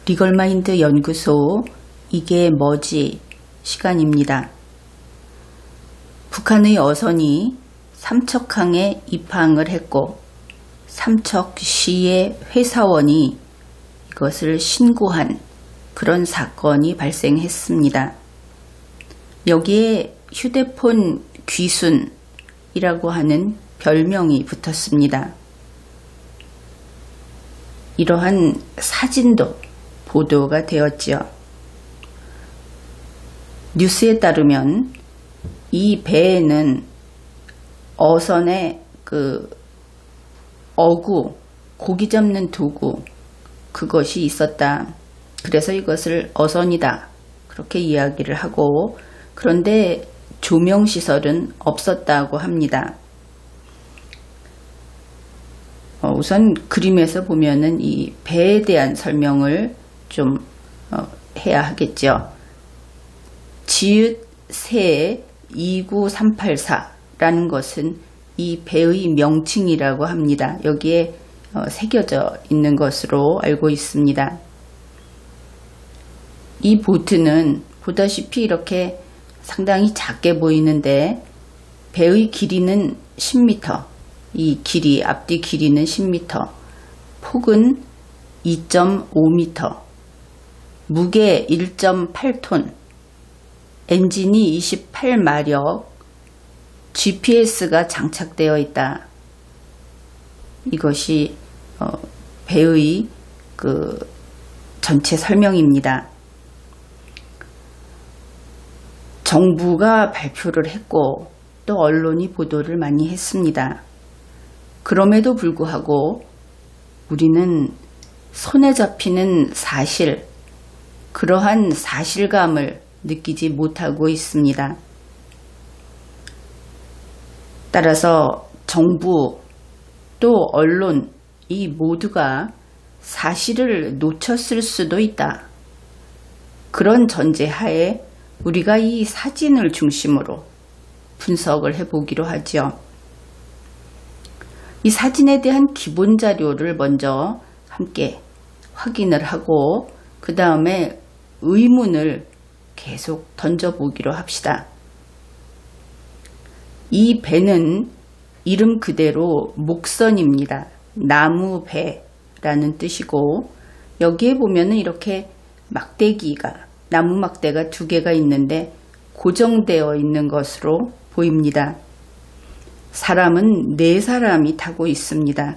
리걸마인드 연구소 이게 뭐지 시간입니다. 북한의 어선이 삼척항에 입항을 했고 삼척시의 회사원이 이것을 신고한 그런 사건이 발생했습니다. 여기에 휴대폰 귀순이라고 하는 별명이 붙었습니다. 이러한 사진도 보도가 되었지요. 뉴스에 따르면 이 배에는 어선의 어구, 고기 잡는 도구, 그것이 있었다. 그래서 이것을 어선이다. 그렇게 이야기를 하고, 그런데 조명시설은 없었다고 합니다. 우선 그림에서 보면은 이 배에 대한 설명을 좀 해야 하겠죠. 지읒 새 29384라는 것은 이 배의 명칭이라고 합니다. 여기에 새겨져 있는 것으로 알고 있습니다. 이 보트는 보다시피 이렇게 상당히 작게 보이는데 배의 길이는 10m, 이 길이, 앞뒤 길이는 10m, 폭은 2.5m, 무게 1.8톤, 엔진이 28마력, GPS가 장착되어 있다. 이것이 배의 전체 설명입니다. 정부가 발표를 했고 또 언론이 보도를 많이 했습니다. 그럼에도 불구하고 우리는 손에 잡히는 사실, 그러한 사실감을 느끼지 못하고 있습니다. 따라서 정부 또 언론 이 모두가 사실을 놓쳤을 수도 있다. 그런 전제하에 우리가 이 사진을 중심으로 분석을 해보기로 하죠. 이 사진에 대한 기본 자료를 먼저 함께 확인을 하고 그 다음에 의문을 계속 던져보기로 합시다. 이 배는 이름 그대로 목선입니다. 나무배라는 뜻이고 여기에 보면은 이렇게 나무 막대가 2개가 있는데 고정되어 있는 것으로 보입니다. 사람은 4사람이 타고 있습니다.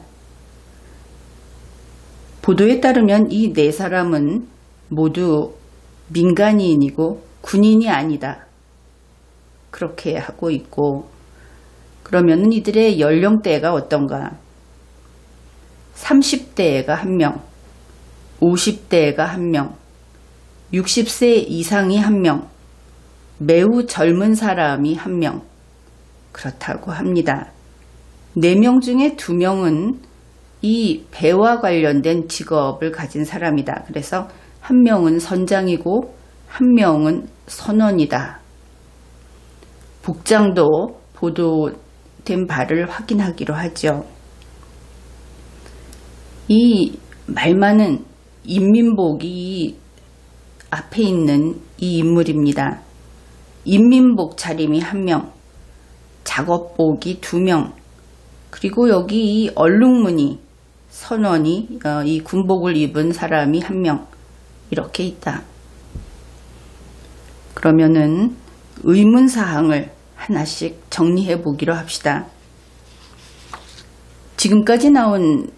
보도에 따르면 이 4사람은 모두 민간인이고 군인이 아니다. 그렇게 하고 있고, 그러면 이들의 연령대가 어떤가? 30대가 1명, 50대가 1명, 60세 이상이 1명, 매우 젊은 사람이 1명, 그렇다고 합니다. 4명 중에 2명은 이 배와 관련된 직업을 가진 사람이다. 그래서 1명은 선장이고 1명은 선원이다. 복장도 보도된 바를 확인하기로 하죠. 이 말 많은 인민복이 앞에 있는 이 인물입니다. 인민복 차림이 1명, 작업복이 2명, 그리고 여기 이 얼룩무늬 선원이 이 군복을 입은 사람이 1명, 이렇게 있다. 그러면은 의문사항을 하나씩 정리해 보기로 합시다. 지금까지 나온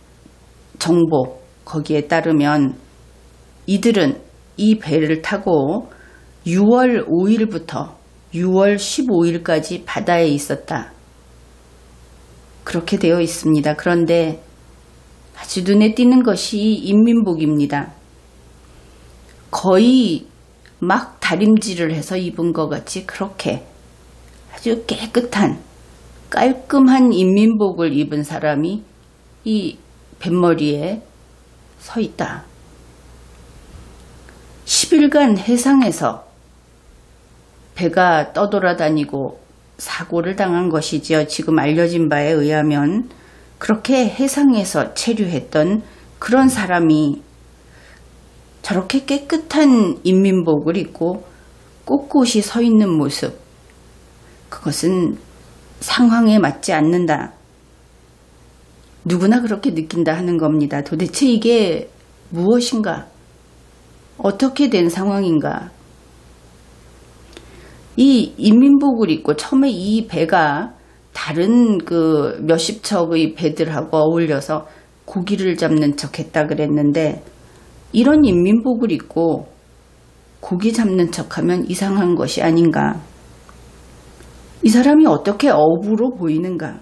정보, 거기에 따르면 이들은 이 배를 타고 6월 5일부터 6월 15일까지 바다에 있었다. 그렇게 되어 있습니다. 그런데 아주 눈에 띄는 것이 인민복입니다. 거의 막 다림질을 해서 입은 것 같이 그렇게 아주 깨끗한 깔끔한 인민복을 입은 사람이 이 뱃머리에 서 있다. 10일간 해상에서 배가 떠돌아다니고 사고를 당한 것이지요. 지금 알려진 바에 의하면 그렇게 해상에서 체류했던 그런 사람이 저렇게 깨끗한 인민복을 입고 꼿꼿이 서 있는 모습, 그것은 상황에 맞지 않는다. 누구나 그렇게 느낀다 하는 겁니다. 도대체 이게 무엇인가? 어떻게 된 상황인가? 이 인민복을 입고 처음에 이 배가 다른 그 몇십 척의 배들하고 어울려서 고기를 잡는 척 했다 그랬는데, 이런 인민복을 입고 고기 잡는 척 하면 이상한 것이 아닌가? 이 사람이 어떻게 어부로 보이는가?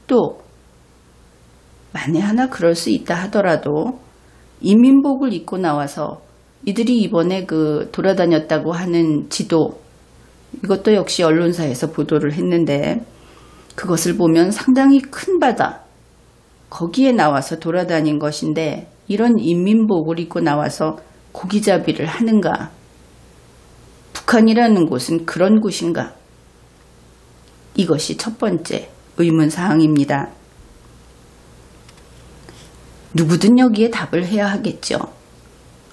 또 만에 하나 그럴 수 있다 하더라도 인민복을 입고 나와서 이들이 이번에 그 돌아다녔다고 하는 지도, 이것도 역시 언론사에서 보도를 했는데, 그것을 보면 상당히 큰 바다, 거기에 나와서 돌아다닌 것인데 이런 인민복을 입고 나와서 고기잡이를 하는가? 북한이라는 곳은 그런 곳인가? 이것이 첫 번째 의문사항입니다. 누구든 여기에 답을 해야 하겠죠.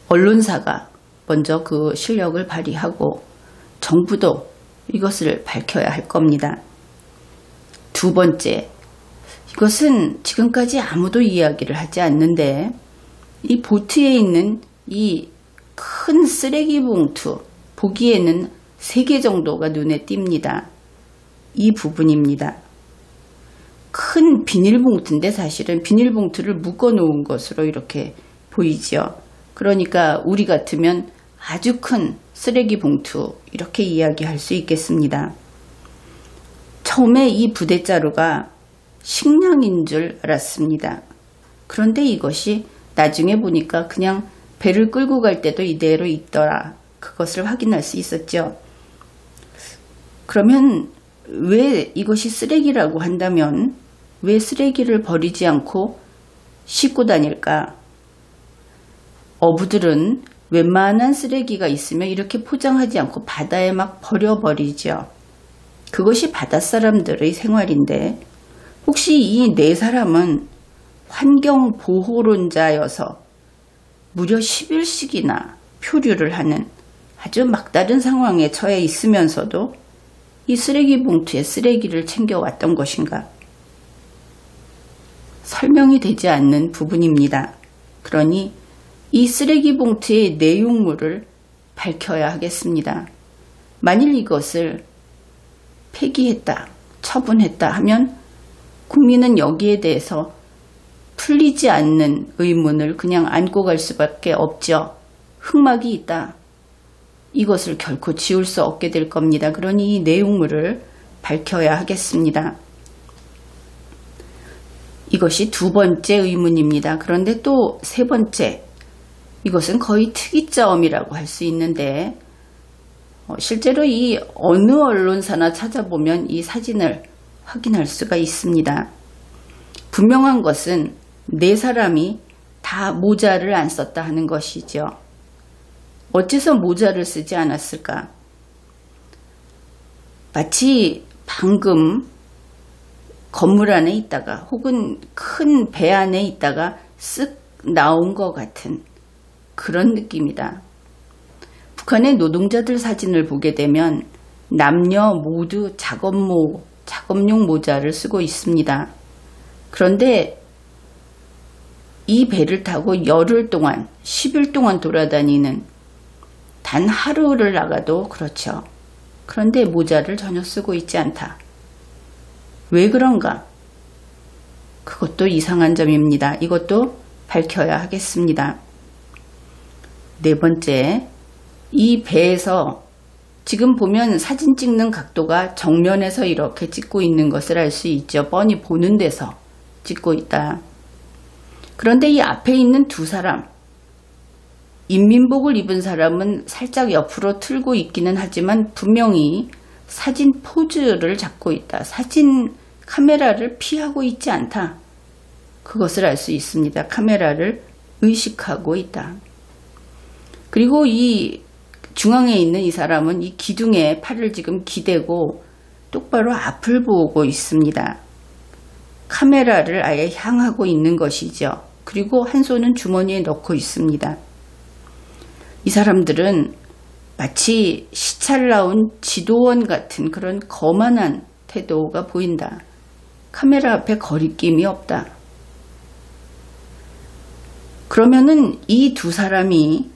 언론사가 먼저 그 실력을 발휘하고 정부도 이것을 밝혀야 할 겁니다. 두 번째, 이것은 지금까지 아무도 이야기를 하지 않는데, 이 보트에 있는 이 큰 쓰레기 봉투, 보기에는 3개 정도가 눈에 띕니다. 이 부분입니다. 큰 비닐봉투인데 사실은 비닐봉투를 묶어 놓은 것으로 이렇게 보이죠. 그러니까 우리 같으면 아주 큰 쓰레기 봉투, 이렇게 이야기할 수 있겠습니다. 처음에 이 부대자루가 식량인 줄 알았습니다. 그런데 이것이 나중에 보니까 그냥 배를 끌고 갈 때도 이대로 있더라. 그것을 확인할 수 있었죠. 그러면 왜 이것이 쓰레기라고 한다면 왜 쓰레기를 버리지 않고 싣고 다닐까? 어부들은 웬만한 쓰레기가 있으면 이렇게 포장하지 않고 바다에 막 버려버리죠. 그것이 바닷사람들의 생활인데, 혹시 이 4사람은 환경보호론자여서 무려 10일씩이나 표류를 하는 아주 막다른 상황에 처해 있으면서도 이 쓰레기 봉투에 쓰레기를 챙겨왔던 것인가? 설명이 되지 않는 부분입니다. 그러니 이 쓰레기 봉투의 내용물을 밝혀야 하겠습니다. 만일 이것을 폐기했다, 처분했다 하면 국민은 여기에 대해서 풀리지 않는 의문을 그냥 안고 갈 수밖에 없죠. 흑막이 있다. 이것을 결코 지울 수 없게 될 겁니다. 그러니 이 내용물을 밝혀야 하겠습니다. 이것이 두 번째 의문입니다. 그런데 또 세 번째, 이것은 거의 특이점이라고 할 수 있는데, 실제로 이 어느 언론사나 찾아보면 이 사진을 확인할 수가 있습니다. 분명한 것은 4사람이 다 모자를 안 썼다 하는 것이죠. 어째서 모자를 쓰지 않았을까? 마치 방금 건물 안에 있다가 혹은 큰 배 안에 있다가 쓱 나온 것 같은 그런 느낌이다. 북한의 노동자들 사진을 보게 되면 남녀 모두 작업용 모자를 쓰고 있습니다. 그런데 이 배를 타고 열흘 동안, 10일 동안 돌아다니는, 단 하루를 나가도 그렇죠. 그런데 모자를 전혀 쓰고 있지 않다. 왜 그런가? 그것도 이상한 점입니다. 이것도 밝혀야 하겠습니다. 네 번째, 이 배에서 지금 보면 사진 찍는 각도가 정면에서 이렇게 찍고 있는 것을 알 수 있죠. 뻔히 보는 데서 찍고 있다. 그런데 이 앞에 있는 2사람, 인민복을 입은 사람은 살짝 옆으로 틀고 있기는 하지만 분명히 사진 포즈를 잡고 있다. 사진 카메라를 피하고 있지 않다. 그것을 알 수 있습니다. 카메라를 의식하고 있다. 그리고 이 중앙에 있는 이 사람은 이 기둥에 팔을 지금 기대고 똑바로 앞을 보고 있습니다. 카메라를 아예 향하고 있는 것이죠. 그리고 한 손은 주머니에 넣고 있습니다. 이 사람들은 마치 시찰 나온 지도원 같은 그런 거만한 태도가 보인다. 카메라 앞에 거리낌이 없다. 그러면은 이 두 사람이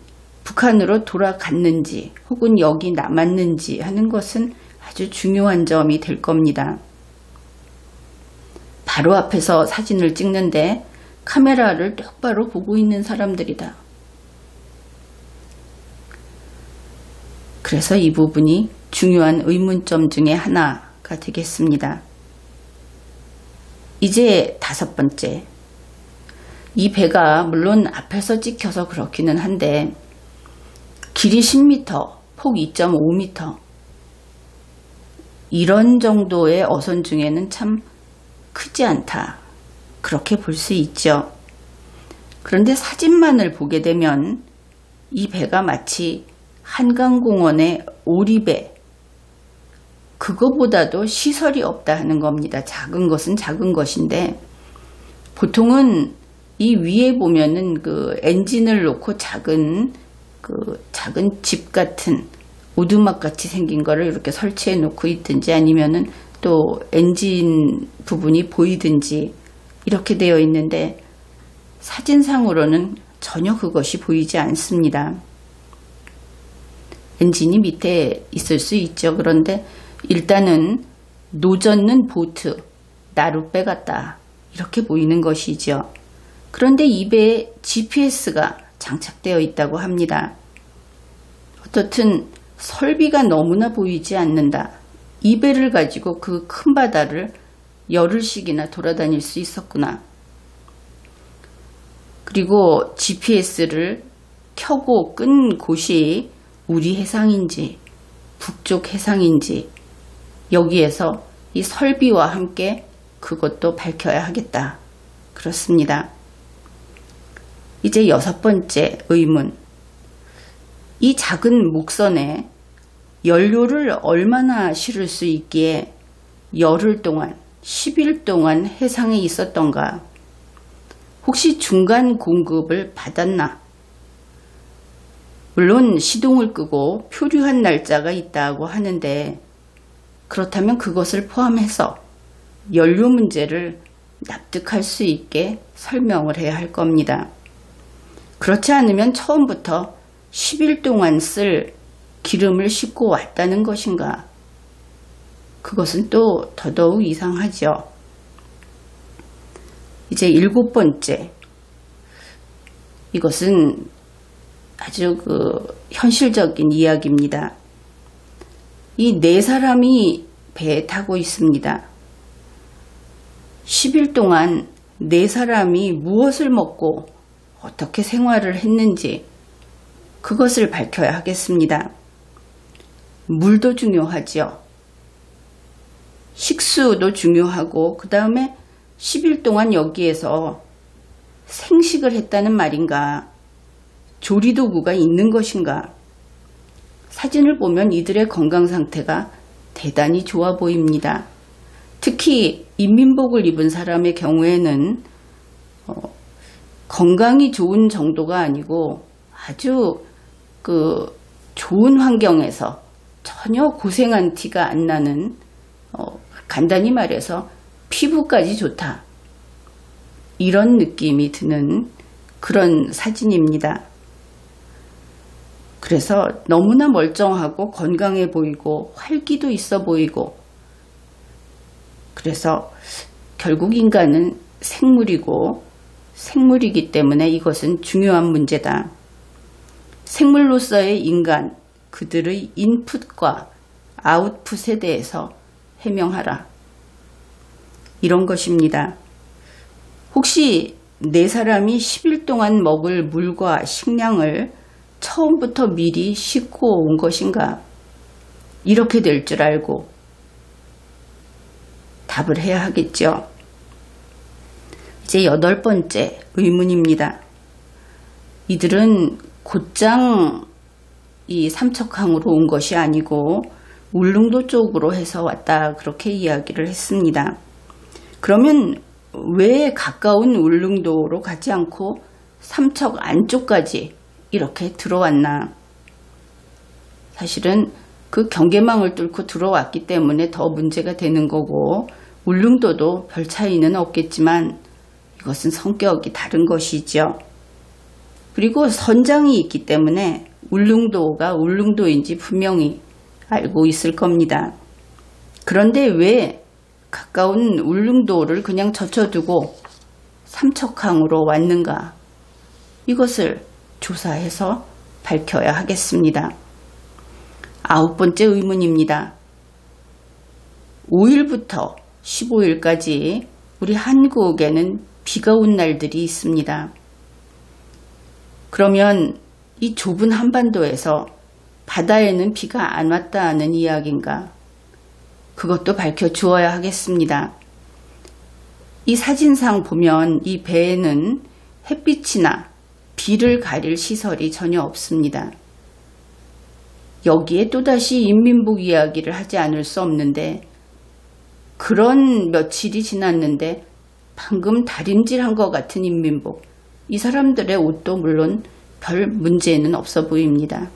북한으로 돌아갔는지 혹은 여기 남았는지 하는 것은 아주 중요한 점이 될 겁니다. 바로 앞에서 사진을 찍는데 카메라를 똑바로 보고 있는 사람들이다. 그래서 이 부분이 중요한 의문점 중에 하나가 되겠습니다. 이제 5번째. 이 배가 물론 앞에서 찍혀서 그렇기는 한데 길이 10m, 폭 2.5m 이런 정도의 어선 중에는 참 크지 않다. 그렇게 볼 수 있죠. 그런데 사진만을 보게 되면 이 배가 마치 한강공원의 오리배, 그거보다도 시설이 없다 하는 겁니다. 작은 것은 작은 것인데 보통은 이 위에 보면은 그 엔진을 놓고 작은 집 같은 오두막 같이 생긴 거를 이렇게 설치해 놓고 있든지 아니면은 또 엔진 부분이 보이든지 이렇게 되어 있는데 사진상으로는 전혀 그것이 보이지 않습니다. 엔진이 밑에 있을 수 있죠. 그런데 일단은 노젓는 보트, 나룻배 같다. 이렇게 보이는 것이죠. 그런데 이 배에 GPS가 장착되어 있다고 합니다. 어떻든 설비가 너무나 보이지 않는다. 이 배를 가지고 그 큰 바다를 열흘씩이나 돌아다닐 수 있었구나. 그리고 GPS를 켜고 끈 곳이 우리 해상인지 북쪽 해상인지 여기에서 이 설비와 함께 그것도 밝혀야 하겠다. 그렇습니다. 이제 6번째 의문. 이 작은 목선에 연료를 얼마나 실을 수 있기에 열흘 동안 10일 동안 해상에 있었던가? 혹시 중간 공급을 받았나? 물론 시동을 끄고 표류한 날짜가 있다고 하는데 그렇다면 그것을 포함해서 연료 문제를 납득할 수 있게 설명을 해야 할 겁니다. 그렇지 않으면 처음부터 10일 동안 쓸 기름을 싣고 왔다는 것인가? 그것은 또 더더욱 이상하죠. 이제 7번째. 이것은 아주 현실적인 이야기입니다. 이 4사람이 배에 타고 있습니다. 10일 동안 4사람이 무엇을 먹고 어떻게 생활을 했는지 그것을 밝혀야 하겠습니다. 물도 중요하죠. 식수도 중요하고 그 다음에 10일 동안 여기에서 생식을 했다는 말인가? 조리도구가 있는 것인가? 사진을 보면 이들의 건강 상태가 대단히 좋아 보입니다. 특히 인민복을 입은 사람의 경우에는 건강이 좋은 정도가 아니고 아주 좋은 환경에서 전혀 고생한 티가 안 나는 간단히 말해서 피부까지 좋다. 이런 느낌이 드는 그런 사진입니다. 그래서 너무나 멀쩡하고 건강해 보이고 활기도 있어 보이고 그래서 결국 인간은 생물이고 생물이기 때문에 이것은 중요한 문제다. 생물로서의 인간, 그들의 인풋과 아웃풋에 대해서 해명하라. 이런 것입니다. 혹시 4사람이 10일 동안 먹을 물과 식량을 처음부터 미리 싣고 온 것인가? 이렇게 될 줄 알고 답을 해야 하겠죠. 이제 8번째 의문입니다. 이들은 곧장 이 삼척항으로 온 것이 아니고 울릉도 쪽으로 해서 왔다 그렇게 이야기를 했습니다. 그러면 왜 가까운 울릉도로 가지 않고 삼척 안쪽까지 이렇게 들어왔나. 사실은 그 경계망을 뚫고 들어왔기 때문에 더 문제가 되는 거고, 울릉도도 별 차이는 없겠지만 이것은 성격이 다른 것이죠. 그리고 선장이 있기 때문에 울릉도가 울릉도인지 분명히 알고 있을 겁니다. 그런데 왜 가까운 울릉도를 그냥 젖혀두고 삼척항으로 왔는가? 이것을 조사해서 밝혀야 하겠습니다. 9번째 의문입니다. 5일부터 15일까지 우리 한국에는 비가 온 날들이 있습니다. 그러면 이 좁은 한반도에서 바다에는 비가 안 왔다는 이야기인가? 그것도 밝혀주어야 하겠습니다. 이 사진상 보면 이 배에는 햇빛이나 비를 가릴 시설이 전혀 없습니다. 여기에 또다시 인민복 이야기를 하지 않을 수 없는데, 그런 며칠이 지났는데 방금 다림질한 것 같은 인민복, 이 사람들의 옷도 물론 별 문제는 없어 보입니다.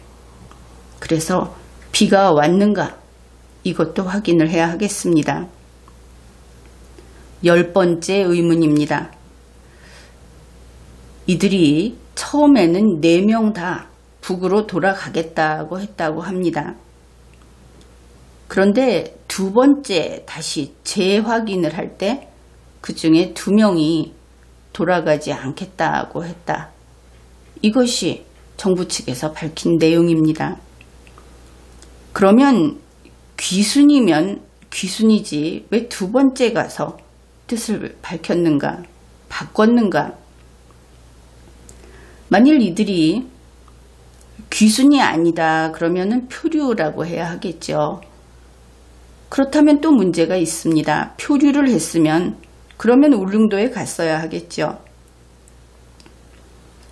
그래서 비가 왔는가? 이것도 확인을 해야 하겠습니다. 10번째 의문입니다. 이들이 처음에는 4명 다 북으로 돌아가겠다고 했다고 합니다. 그런데 2번째 다시 재확인을 할 때 그 중에 2명이 돌아가지 않겠다고 했다. 이것이 정부 측에서 밝힌 내용입니다. 그러면 귀순이면 귀순이지 왜 2번째 가서 뜻을 밝혔는가, 바꿨는가? 만일 이들이 귀순이 아니다 그러면은 표류라고 해야 하겠죠. 그렇다면 또 문제가 있습니다. 표류를 했으면 그러면 울릉도에 갔어야 하겠죠.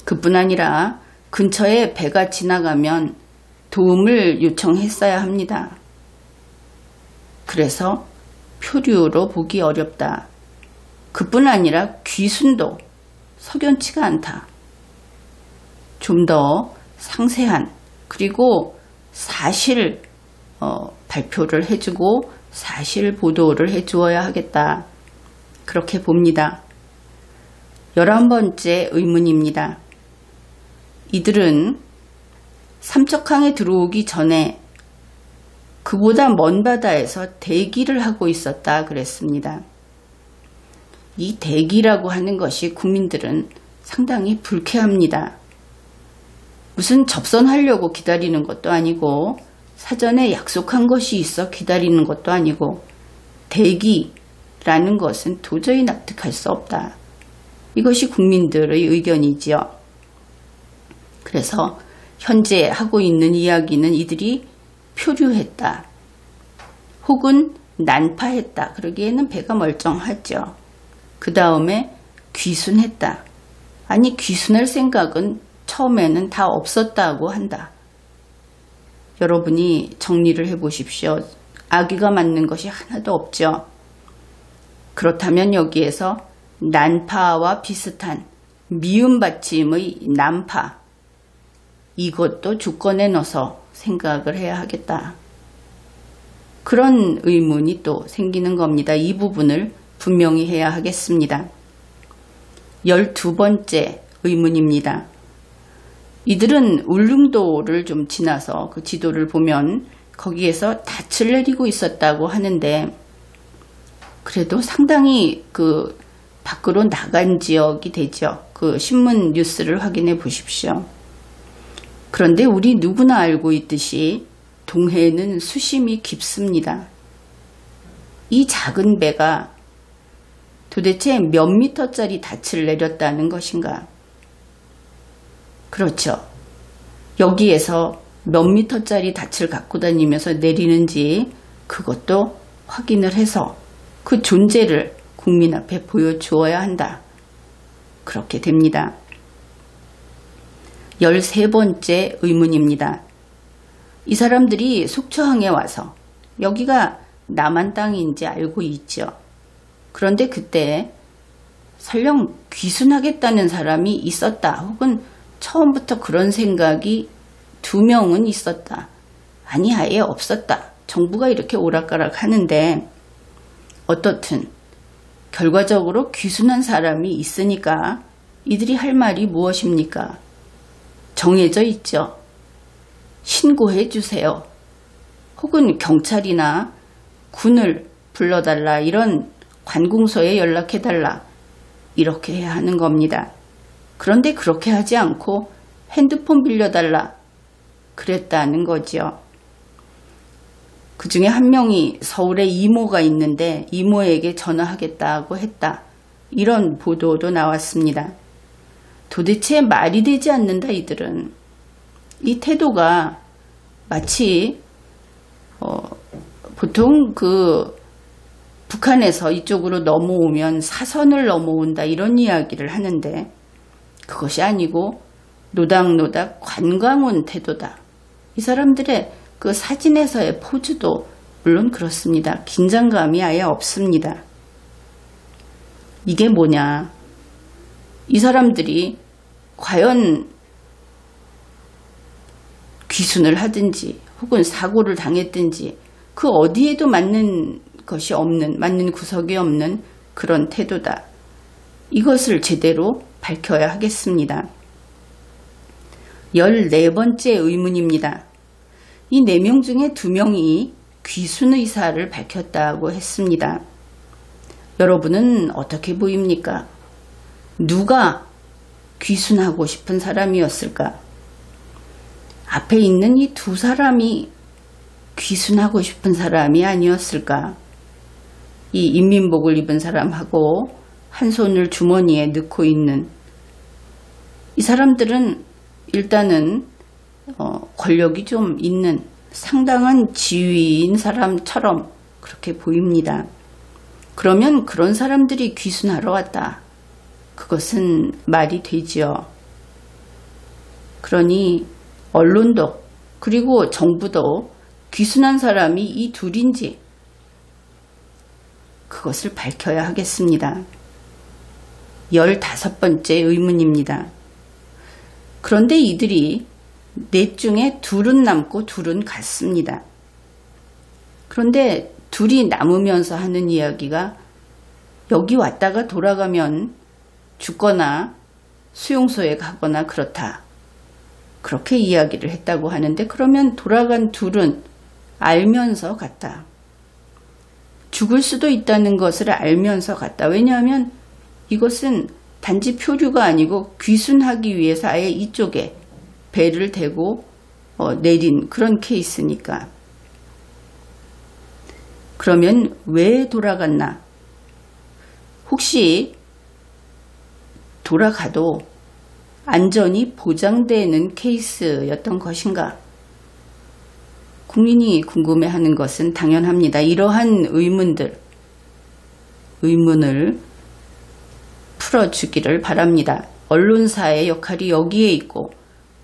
그뿐 아니라 근처에 배가 지나가면 도움을 요청했어야 합니다. 그래서 표류로 보기 어렵다. 그뿐 아니라 귀순도 석연치가 않다. 좀 더 상세한 그리고 사실 발표를 해주고 사실 보도를 해주어야 하겠다. 그렇게 봅니다. 11번째 의문입니다. 이들은 삼척항에 들어오기 전에 그보다 먼 바다에서 대기를 하고 있었다 그랬습니다. 이 대기라고 하는 것이 국민들은 상당히 불쾌합니다. 무슨 접선하려고 기다리는 것도 아니고 사전에 약속한 것이 있어 기다리는 것도 아니고 대기라는 것은 도저히 납득할 수 없다. 이것이 국민들의 의견이지요. 그래서 현재 하고 있는 이야기는 이들이 표류했다. 혹은 난파했다. 그러기에는 배가 멀쩡하죠. 그 다음에 귀순했다. 아니 귀순할 생각은 처음에는 다 없었다고 한다. 여러분이 정리를 해보십시오. 아기가 맞는 것이 하나도 없죠. 그렇다면 여기에서 난파와 비슷한 미음 받침의 난파, 이것도 주권에 넣어서 생각을 해야 하겠다. 그런 의문이 또 생기는 겁니다. 이 부분을 분명히 해야 하겠습니다. 12번째 의문입니다. 이들은 울릉도를 좀 지나서 그 지도를 보면 거기에서 닻을 내리고 있었다고 하는데, 그래도 상당히 그 밖으로 나간 지역이 되죠. 그 신문 뉴스를 확인해 보십시오. 그런데 우리 누구나 알고 있듯이 동해는 수심이 깊습니다. 이 작은 배가 도대체 몇 미터짜리 닻을 내렸다는 것인가? 그렇죠. 여기에서 몇 미터짜리 닻을 갖고 다니면서 내리는지 그것도 확인을 해서 그 존재를 국민 앞에 보여주어야 한다. 그렇게 됩니다. 13번째 의문입니다. 이 사람들이 속초항에 와서 여기가 남한 땅인지 알고 있죠. 그런데 그때 설령 귀순하겠다는 사람이 있었다 혹은 처음부터 그런 생각이 2명은 있었다. 아니 아예 없었다. 정부가 이렇게 오락가락 하는데 어떻든 결과적으로 귀순한 사람이 있으니까 이들이 할 말이 무엇입니까? 정해져 있죠. 신고해 주세요. 혹은 경찰이나 군을 불러달라. 이런 관공서에 연락해달라. 이렇게 해야 하는 겁니다. 그런데 그렇게 하지 않고 핸드폰 빌려달라. 그랬다는 거죠. 그 중에 한 명이 서울에 이모가 있는데 이모에게 전화하겠다고 했다. 이런 보도도 나왔습니다. 도대체 말이 되지 않는다 이들은. 이 태도가 마치 보통 북한에서 이쪽으로 넘어오면 사선을 넘어온다 이런 이야기를 하는데 그것이 아니고 노닥노닥 관광 온 태도다. 이 사람들의 그 사진에서의 포즈도 물론 그렇습니다. 긴장감이 아예 없습니다. 이게 뭐냐? 이 사람들이 과연 귀순을 하든지 혹은 사고를 당했든지 그 어디에도 맞는 것이 없는, 맞는 구석이 없는 그런 태도다. 이것을 제대로 밝혀야 하겠습니다. 14번째 의문입니다. 이 4명 중에 2명이 귀순 의사를 밝혔다고 했습니다. 여러분은 어떻게 보입니까? 누가 귀순하고 싶은 사람이었을까? 앞에 있는 이 2 사람이 귀순하고 싶은 사람이 아니었을까? 이 인민복을 입은 사람하고 한 손을 주머니에 넣고 있는 이 사람들은 일단은 권력이 좀 있는 상당한 지위인 사람처럼 그렇게 보입니다. 그러면 그런 사람들이 귀순하러 왔다. 그것은 말이 되지요. 그러니 언론도 그리고 정부도 귀순한 사람이 이 둘인지 그것을 밝혀야 하겠습니다. 15번째 의문입니다. 그런데 이들이 4 중에 2은 남고 2은 갔습니다. 그런데 둘이 남으면서 하는 이야기가 여기 왔다가 돌아가면 죽거나 수용소에 가거나 그렇다. 그렇게 이야기를 했다고 하는데 그러면 돌아간 2은 알면서 갔다. 죽을 수도 있다는 것을 알면서 갔다. 왜냐하면 이것은 단지 표류가 아니고 귀순하기 위해서 아예 이쪽에 배를 대고 내린 그런 케이스니까. 그러면 왜 돌아갔나? 혹시 돌아가도 안전이 보장되는 케이스였던 것인가? 국민이 궁금해하는 것은 당연합니다. 이러한 의문을 풀어주기를 바랍니다. 언론사의 역할이 여기에 있고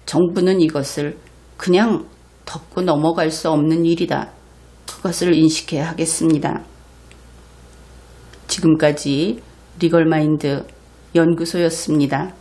정부는 이것을 그냥 덮고 넘어갈 수 없는 일이다. 그것을 인식해야 하겠습니다. 지금까지 리걸마인드 연구소였습니다.